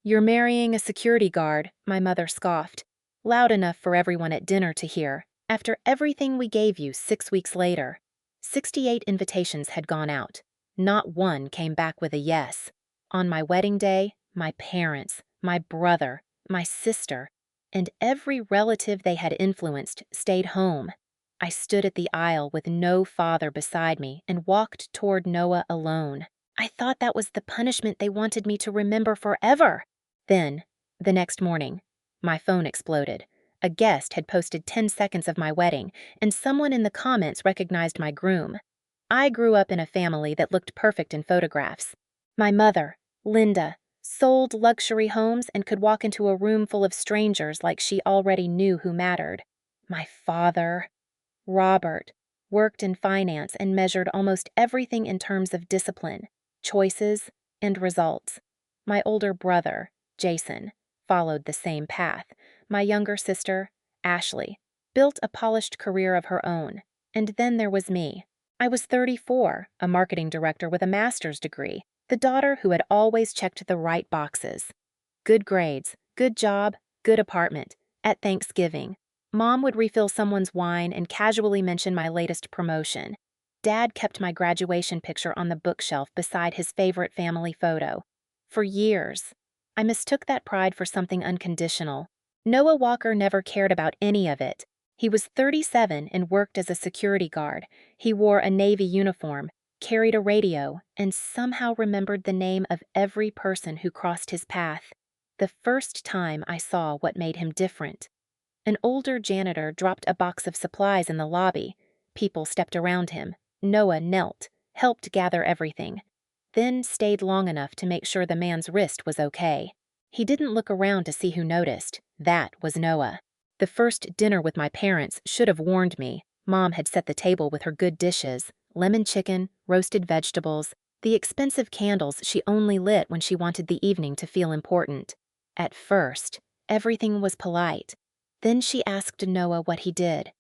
"You're marrying a security guard," my mother scoffed, loud enough for everyone at dinner to hear, "after everything we gave you 6 weeks later." 68 invitations had gone out. Not one came back with a yes. On my wedding day, my parents, my brother, my sister, and every relative they had influenced stayed home. I stood at the aisle with no father beside me and walked toward Noah alone. I thought that was the punishment they wanted me to remember forever. Then, the next morning, my phone exploded. A guest had posted 10 seconds of my wedding, and someone in the comments recognized my groom. I grew up in a family that looked perfect in photographs. My mother, Linda, sold luxury homes and could walk into a room full of strangers like she already knew who mattered. My father, Robert, worked in finance and measured almost everything in terms of discipline, choices, and results. My older brother, Jason, followed the same path. My younger sister, Ashley, built a polished career of her own. And then there was me. I was 34, a marketing director with a master's degree, the daughter who had always checked the right boxes. Good grades, good job, good apartment. At Thanksgiving, Mom would refill someone's wine and casually mention my latest promotion. Dad kept my graduation picture on the bookshelf beside his favorite family photo. For years, I mistook that pride for something unconditional. Noah Walker never cared about any of it. He was 37 and worked as a security guard. He wore a Navy uniform, carried a radio, and somehow remembered the name of every person who crossed his path. The first time I saw what made him different. An older janitor dropped a box of supplies in the lobby. People stepped around him. Noah knelt, helped gather everything, then stayed long enough to make sure the man's wrist was okay. He didn't look around to see who noticed. That was Noah. The first dinner with my parents should have warned me. Mom had set the table with her good dishes, lemon chicken, roasted vegetables, the expensive candles she only lit when she wanted the evening to feel important. At first, everything was polite. Then she asked Noah what he did.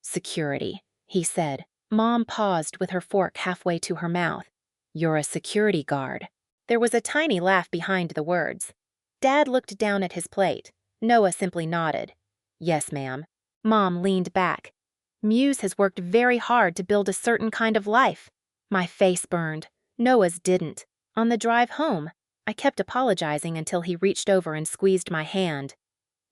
"Security," he said. Mom paused with her fork halfway to her mouth. "You're a security guard." There was a tiny laugh behind the words. Dad looked down at his plate. Noah simply nodded. "Yes, ma'am." Mom leaned back. "Muse has worked very hard to build a certain kind of life." My face burned. Noah's didn't. On the drive home, I kept apologizing until he reached over and squeezed my hand.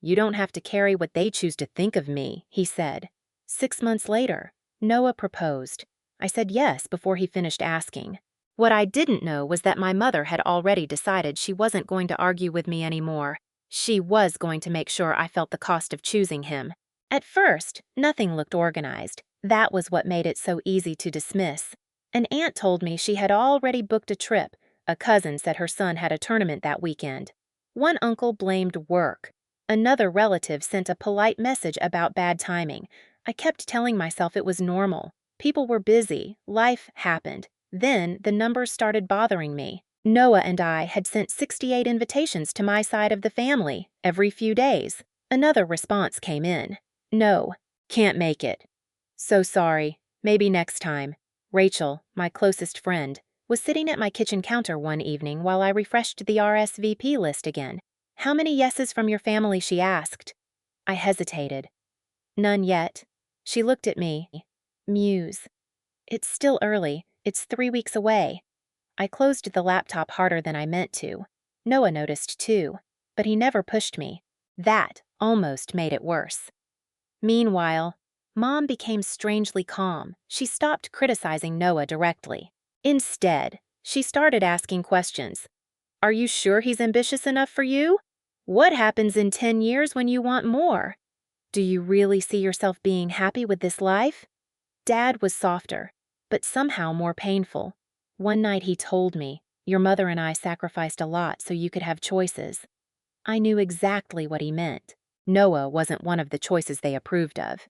"You don't have to carry what they choose to think of me," he said. 6 months later, Noah proposed. I said yes before he finished asking. What I didn't know was that my mother had already decided she wasn't going to argue with me anymore. She was going to make sure I felt the cost of choosing him. At first, nothing looked organized. That was what made it so easy to dismiss. An aunt told me she had already booked a trip. A cousin said her son had a tournament that weekend. One uncle blamed work. Another relative sent a polite message about bad timing. I kept telling myself it was normal. People were busy. Life happened. Then the numbers started bothering me. Noah and I had sent 68 invitations to my side of the family every few days. Another response came in. "No, can't make it." "So sorry. Maybe next time." Rachel, my closest friend, was sitting at my kitchen counter one evening while I refreshed the RSVP list again. "How many yeses from your family?" she asked. I hesitated. "None yet." She looked at me. "Muse. It's still early. It's 3 weeks away." I closed the laptop harder than I meant to. Noah noticed too, but he never pushed me. That almost made it worse. Meanwhile, Mom became strangely calm. She stopped criticizing Noah directly. Instead, she started asking questions. "Are you sure he's ambitious enough for you? What happens in 10 years when you want more? Do you really see yourself being happy with this life?" Dad was softer, but somehow more painful. One night he told me, "Your mother and I sacrificed a lot so you could have choices." I knew exactly what he meant. Noah wasn't one of the choices they approved of.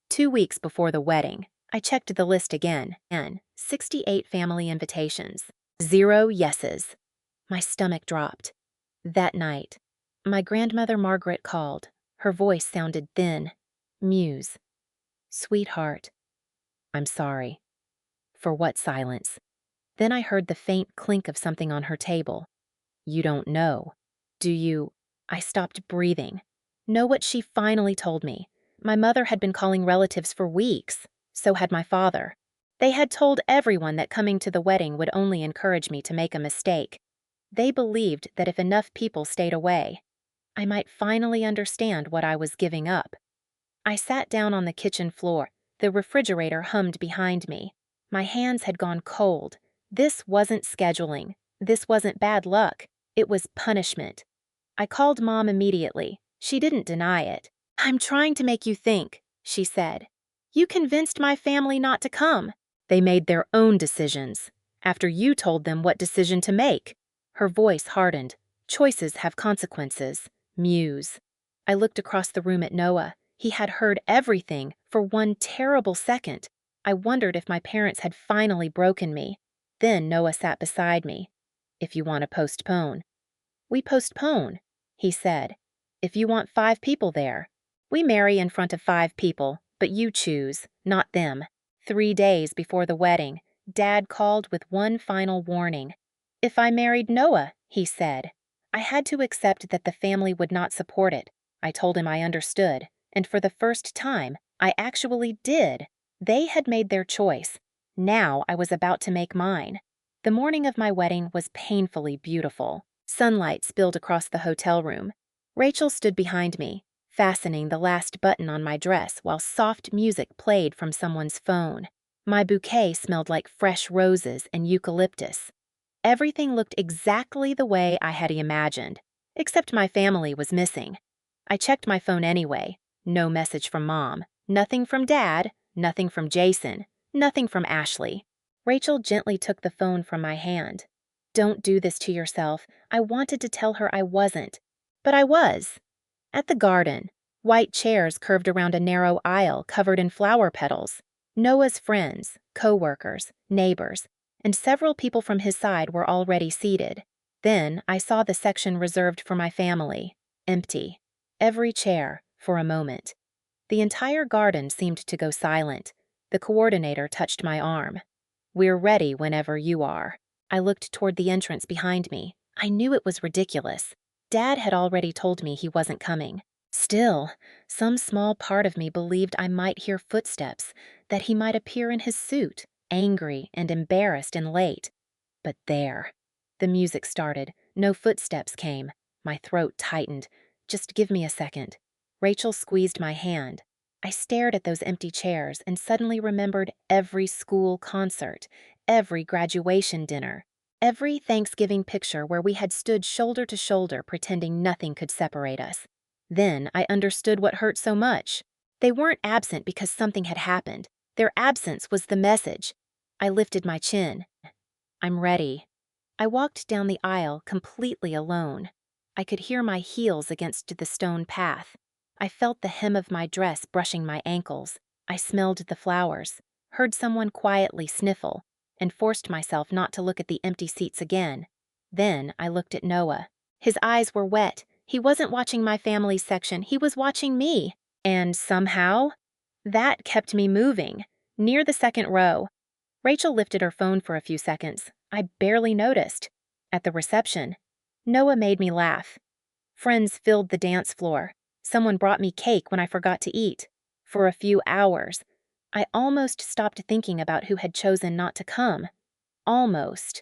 2 weeks before the wedding, I checked the list again, and 68 family invitations. 0 yeses. My stomach dropped. That night, my grandmother Margaret called. Her voice sounded thin. "Muse. Sweetheart. I'm sorry." For what silence? Then I heard the faint clink of something on her table. "You don't know." Do you? I stopped breathing. Know what she finally told me? My mother had been calling relatives for weeks. So had my father. They had told everyone that coming to the wedding would only encourage me to make a mistake. They believed that if enough people stayed away, I might finally understand what I was giving up. I sat down on the kitchen floor. The refrigerator hummed behind me. My hands had gone cold. This wasn't scheduling. This wasn't bad luck. It was punishment. I called Mom immediately. She didn't deny it. "I'm trying to make you think," she said. "You convinced my family not to come. They made their own decisions after you told them what decision to make." Her voice hardened. "Choices have consequences. Muse." I looked across the room at Noah. He had heard everything for one terrible second. I wondered if my parents had finally broken me. Then Noah sat beside me. "If you want to postpone." "We postpone," he said. "If you want 5 people there. We marry in front of 5 people, but you choose, not them." 3 days before the wedding, Dad called with one final warning. "If I married Noah," he said. I had to accept that the family would not support it. I told him I understood, and for the first time, I actually did. They had made their choice. Now I was about to make mine. The morning of my wedding was painfully beautiful. Sunlight spilled across the hotel room. Rachel stood behind me, fastening the last button on my dress while soft music played from someone's phone. My bouquet smelled like fresh roses and eucalyptus. Everything looked exactly the way I had imagined, except my family was missing. I checked my phone anyway. No message from Mom, nothing from Dad, nothing from Jason, nothing from Ashley. Rachel gently took the phone from my hand. "Don't do this to yourself. I wanted to tell her I wasn't. But I was." At the garden, white chairs curved around a narrow aisle covered in flower petals. Noah's friends, co-workers, neighbors, and several people from his side were already seated. Then I saw the section reserved for my family, empty. Every chair, for a moment. The entire garden seemed to go silent. The coordinator touched my arm. "We're ready whenever you are." I looked toward the entrance behind me. I knew it was ridiculous. Dad had already told me he wasn't coming. Still, some small part of me believed I might hear footsteps, that he might appear in his suit, angry and embarrassed and late. But there. The music started. No footsteps came. My throat tightened. "Just give me a second." Rachel squeezed my hand. I stared at those empty chairs and suddenly remembered every school concert, every graduation dinner, every Thanksgiving picture where we had stood shoulder to shoulder pretending nothing could separate us. Then I understood what hurt so much. They weren't absent because something had happened. Their absence was the message. I lifted my chin. "I'm ready." I walked down the aisle completely alone. I could hear my heels against the stone path. I felt the hem of my dress brushing my ankles. I smelled the flowers, heard someone quietly sniffle, and forced myself not to look at the empty seats again. Then I looked at Noah. His eyes were wet. He wasn't watching my family's section, he was watching me. And somehow, that kept me moving. Near the second row, Rachel lifted her phone for a few seconds. I barely noticed. At the reception, Noah made me laugh. Friends filled the dance floor. Someone brought me cake when I forgot to eat. For a few hours, I almost stopped thinking about who had chosen not to come. Almost.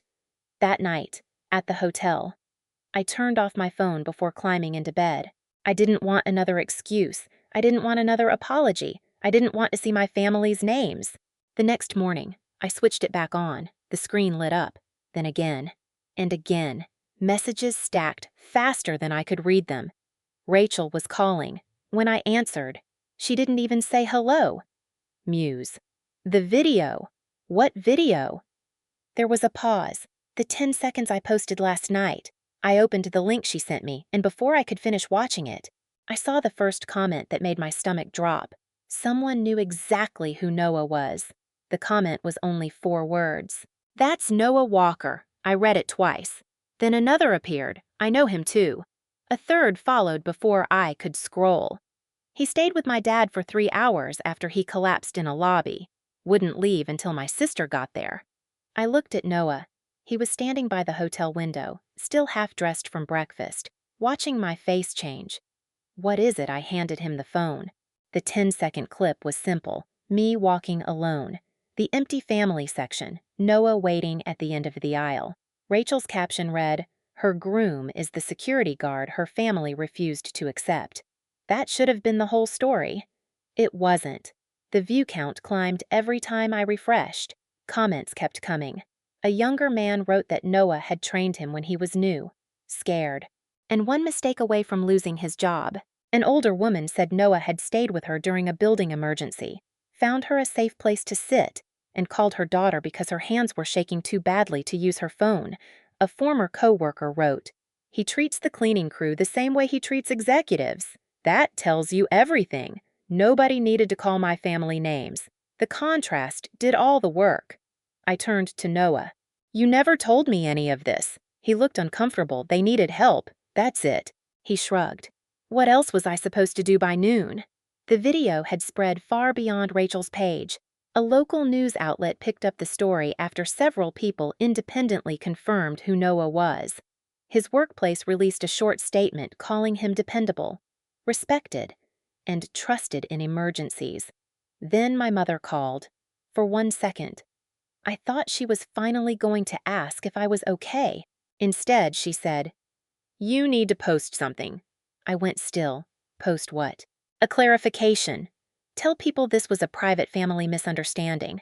That night, at the hotel, I turned off my phone before climbing into bed. I didn't want another excuse. I didn't want another apology. I didn't want to see my family's names. The next morning, I switched it back on. The screen lit up. Then again. And again. Messages stacked faster than I could read them. Rachel was calling. When I answered, she didn't even say hello. Muse. The video. What video? There was a pause. The 10 seconds I posted last night. I opened the link she sent me, and before I could finish watching it, I saw the first comment that made my stomach drop. Someone knew exactly who Noah was. The comment was only 4 words. "That's Noah Walker." I read it twice. Then another appeared. I know him too. A third followed before I could scroll. He stayed with my dad for 3 hours after he collapsed in a lobby. Wouldn't leave until my sister got there. I looked at Noah. He was standing by the hotel window, still half-dressed from breakfast, watching my face change. "What is it?" I handed him the phone. The 10-second clip was simple: me walking alone. The empty family section, Noah waiting at the end of the aisle. Rachel's caption read, "Her groom is the security guard her family refused to accept." That should have been the whole story. It wasn't. The view count climbed every time I refreshed. Comments kept coming. A younger man wrote that Noah had trained him when he was new, scared, and one mistake away from losing his job. An older woman said Noah had stayed with her during a building emergency, found her a safe place to sit, and called her daughter because her hands were shaking too badly to use her phone. A former co-worker wrote, "He treats the cleaning crew the same way he treats executives. That tells you everything. Nobody needed to call my family names. The contrast did all the work." I turned to Noah. "You never told me any of this." He looked uncomfortable. "They needed help. That's it." He shrugged. What else was I supposed to do by noon? The video had spread far beyond Rachel's page. A local news outlet picked up the story after several people independently confirmed who Noah was. His workplace released a short statement calling him dependable, respected, and trusted in emergencies. Then my mother called. For 1 second. I thought she was finally going to ask if I was okay. Instead, she said, "You need to post something." I went still. Post what? "A clarification. Tell people this was a private family misunderstanding."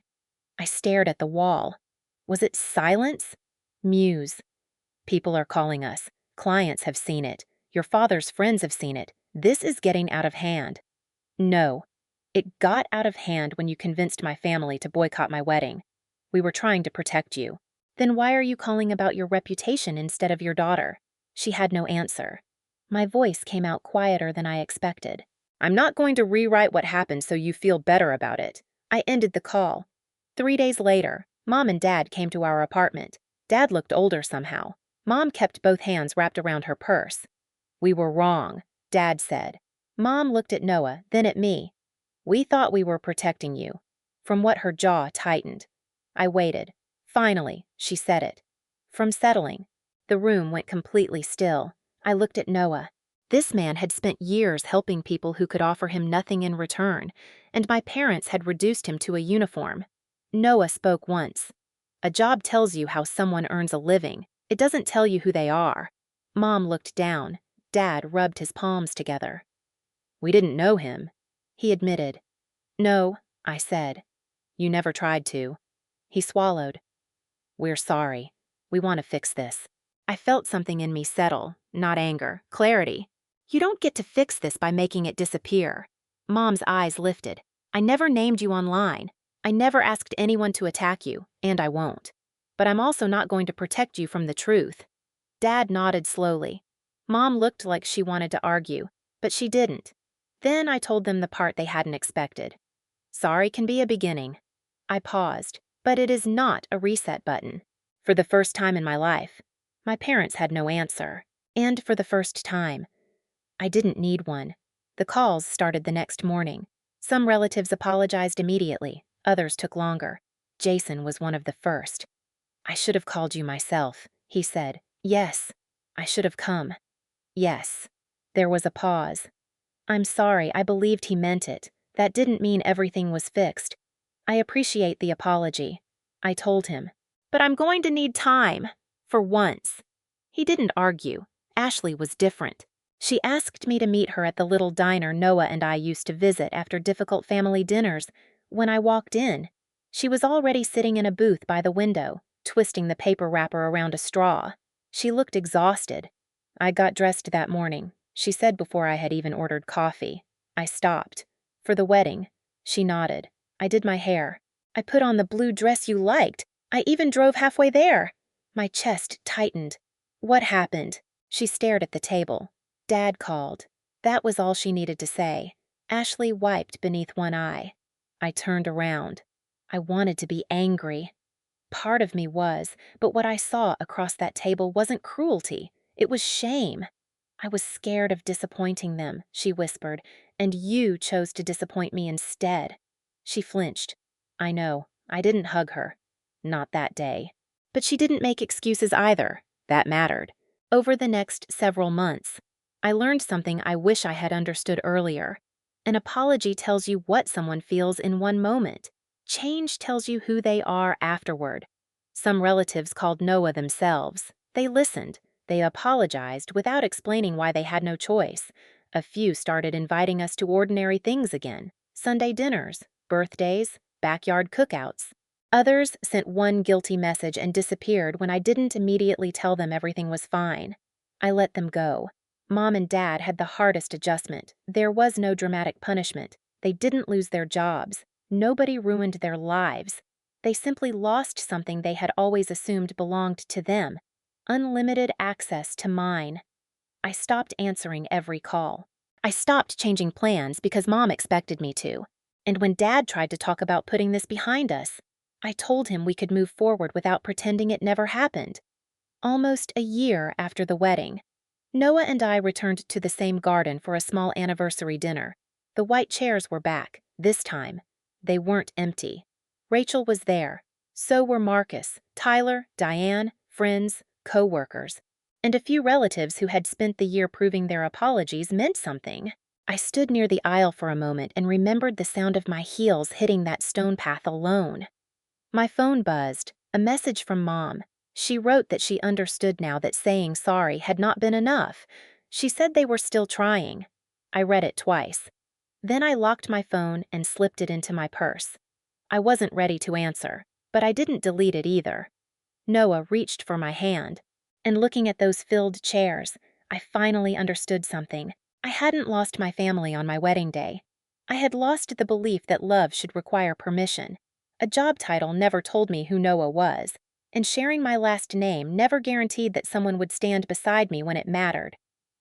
I stared at the wall. Was it silence? Muse. "People are calling us. Clients have seen it. Your father's friends have seen it. This is getting out of hand." No. It got out of hand when you convinced my family to boycott my wedding. We were trying to protect you. Then why are you calling about your reputation instead of your daughter? She had no answer. My voice came out quieter than I expected. "I'm not going to rewrite what happened so you feel better about it." I ended the call. 3 days later, Mom and Dad came to our apartment. Dad looked older somehow. Mom kept both hands wrapped around her purse. "We were wrong," Dad said. Mom looked at Noah, then at me. "We thought we were protecting you." From what her jaw tightened. I waited. Finally, she said it. From settling. The room went completely still. I looked at Noah. This man had spent years helping people who could offer him nothing in return, and my parents had reduced him to a uniform. Noah spoke once. "A job tells you how someone earns a living. It doesn't tell you who they are." Mom looked down. Dad rubbed his palms together. "We didn't know him," he admitted. "No," I said. "You never tried to." He swallowed. "We're sorry. We want to fix this." I felt something in me settle, not anger, clarity. "You don't get to fix this by making it disappear." Mom's eyes lifted. "I never named you online. I never asked anyone to attack you, and I won't. But I'm also not going to protect you from the truth." Dad nodded slowly. Mom looked like she wanted to argue, but she didn't. Then I told them the part they hadn't expected. Sorry can be a beginning. I paused, but it is not a reset button. For the first time in my life, my parents had no answer. And for the first time, I didn't need one. The calls started the next morning. Some relatives apologized immediately, others took longer. Jason was one of the first. "I should have called you myself," he said. "Yes, I should have come." Yes. There was a pause. "I'm sorry, I believed he meant it. That didn't mean everything was fixed. I appreciate the apology." I told him. "But I'm going to need time. For once." He didn't argue. Ashley was different. She asked me to meet her at the little diner Noah and I used to visit after difficult family dinners. When I walked in, she was already sitting in a booth by the window, twisting the paper wrapper around a straw. She looked exhausted. "I got dressed that morning," she said before I had even ordered coffee. I stopped. "For the wedding." She nodded. "I did my hair. I put on the blue dress you liked. I even drove halfway there." My chest tightened. "What happened?" She stared at the table. Dad called. That was all she needed to say. Ashley wiped beneath one eye. I turned around. I wanted to be angry. Part of me was, but what I saw across that table wasn't cruelty. It was shame. "I was scared of disappointing them," she whispered, "and you chose to disappoint me instead." She flinched. I know, I didn't hug her. Not that day. But she didn't make excuses either. That mattered. Over the next several months, I learned something I wish I had understood earlier. An apology tells you what someone feels in one moment. Change tells you who they are afterward. Some relatives called Noah themselves. They listened. They apologized without explaining why they had no choice. A few started inviting us to ordinary things again: Sunday dinners, birthdays, backyard cookouts. Others sent one guilty message and disappeared when I didn't immediately tell them everything was fine. I let them go. Mom and Dad had the hardest adjustment. There was no dramatic punishment. They didn't lose their jobs. Nobody ruined their lives. They simply lost something they had always assumed belonged to them: unlimited access to mine. I stopped answering every call. I stopped changing plans because Mom expected me to. And when Dad tried to talk about putting this behind us, I told him we could move forward without pretending it never happened. Almost a year after the wedding, Noah and I returned to the same garden for a small anniversary dinner. The white chairs were back, this time. They weren't empty. Rachel was there. So were Marcus, Tyler, Diane, friends, co-workers. And a few relatives who had spent the year proving their apologies meant something. I stood near the aisle for a moment and remembered the sound of my heels hitting that stone path alone. My phone buzzed, a message from Mom. She wrote that she understood now that saying sorry had not been enough. She said they were still trying. I read it twice. Then I locked my phone and slipped it into my purse. I wasn't ready to answer, but I didn't delete it either. Noah reached for my hand, and looking at those filled chairs, I finally understood something. I hadn't lost my family on my wedding day. I had lost the belief that love should require permission. A job title never told me who Noah was, and sharing my last name never guaranteed that someone would stand beside me when it mattered.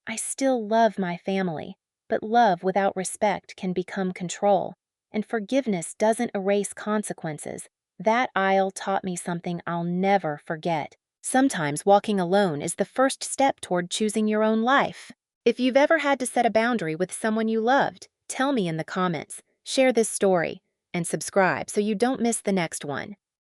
I still love my family, but love without respect can become control, and forgiveness doesn't erase consequences. That aisle taught me something I'll never forget. Sometimes walking alone is the first step toward choosing your own life. If you've ever had to set a boundary with someone you loved, tell me in the comments, share this story, and subscribe so you don't miss the next one.